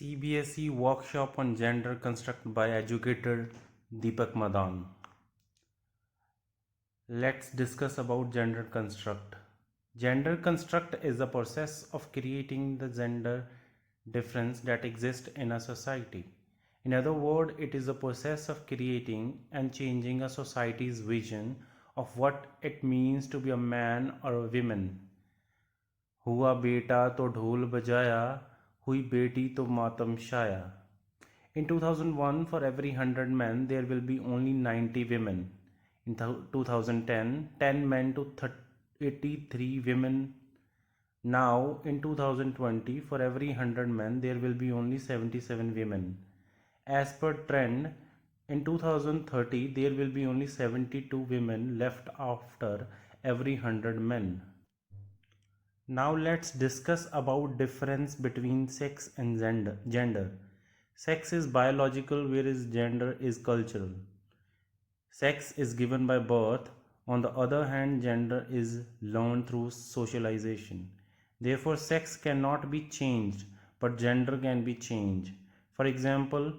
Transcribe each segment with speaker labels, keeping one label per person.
Speaker 1: CBSE workshop on gender construct by educator Deepak Madan. Let's discuss about gender construct. Gender construct is the process of creating the gender difference that exists in a society. In other words, it is a process of creating and changing a society's vision of what it means to be a man or a woman. हुआ बेटा तो ढोल बजाया, हुई बेटी तो मातम छाया. In 2001, for every 100 men, there will be only 90 women. In 2010, 10 men to 83 women. Now, in 2020, for every 100 men, there will be only 77 women. As per trend, in 2030, there will be only 72 women left after every 100 men. Now let's discuss about difference between sex and gender. Sex is biological, whereas gender is cultural. Sex is given by birth. On the other hand, gender is learned through socialization. Therefore, sex cannot be changed, but gender can be changed. For example,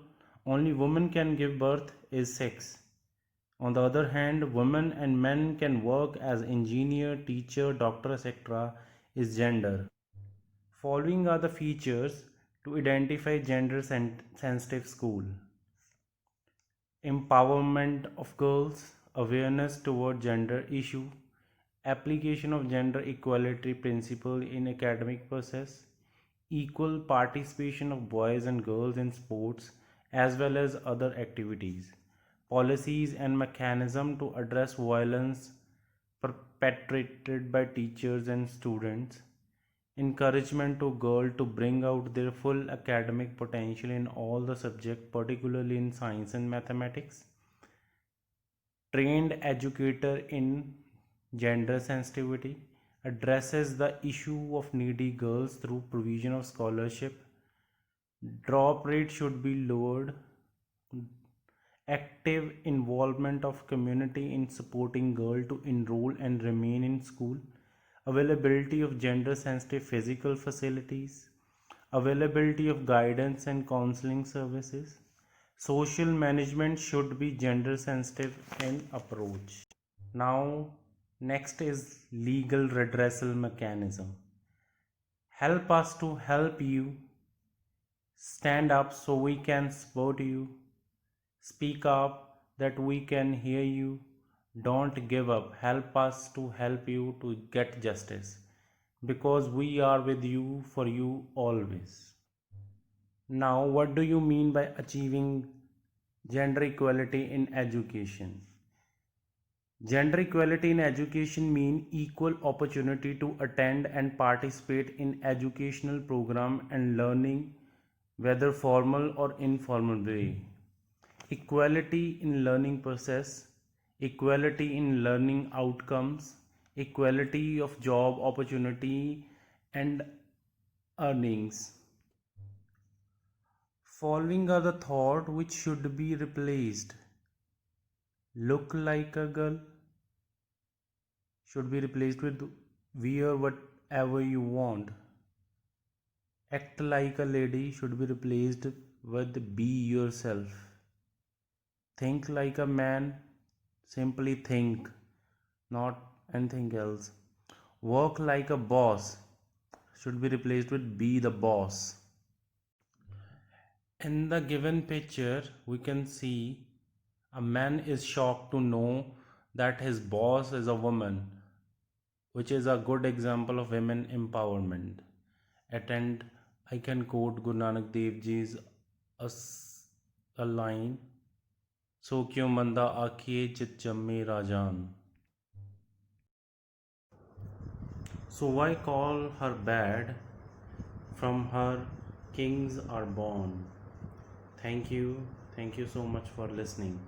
Speaker 1: only women can give birth is sex. On the other hand, women and men can work as engineer, teacher, doctor, etc. is gender. Following are the features to identify gender sensitive school. Empowerment of girls, awareness toward gender issue, application of gender equality principle in academic process, equal participation of boys and girls in sports as well as other activities, policies and mechanism to address violence perpetrated by teachers and students, encouragement to girls to bring out their full academic potential in all the subjects, particularly in science and mathematics, trained educator in gender sensitivity, addresses the issue of needy girls through provision of scholarship, drop rate should be lowered, active involvement of community in supporting girls to enroll and remain in school, availability of gender sensitive physical facilities, availability of guidance and counseling services. Social management should be gender sensitive in approach. Now, next is legal redressal mechanism. Help us to help you. Stand up so we can support you. Speak up that we can hear you. Don't give up. Help us to help you to get justice, because we are with you for you always. Now, what do you mean by achieving gender equality in education? Gender equality in education means equal opportunity to attend and participate in educational program and learning, whether formal or informal way. Equality in learning process, equality in learning outcomes, equality of job opportunity and earnings. Following are the thought which should be replaced. Look like a girl should be replaced with wear whatever you want. Act like a lady should be replaced with be yourself. Think like a man, simply think, not anything else. Work like a boss should be replaced with be the boss. In the given picture, we can see a man is shocked to know that his boss is a woman, which is a good example of women empowerment. And I can quote Guru Nanak Dev Ji's a line, So kyun manda akhiye chit jamme rajan. So why call her bad? From her kings are born. Thank you so much for listening.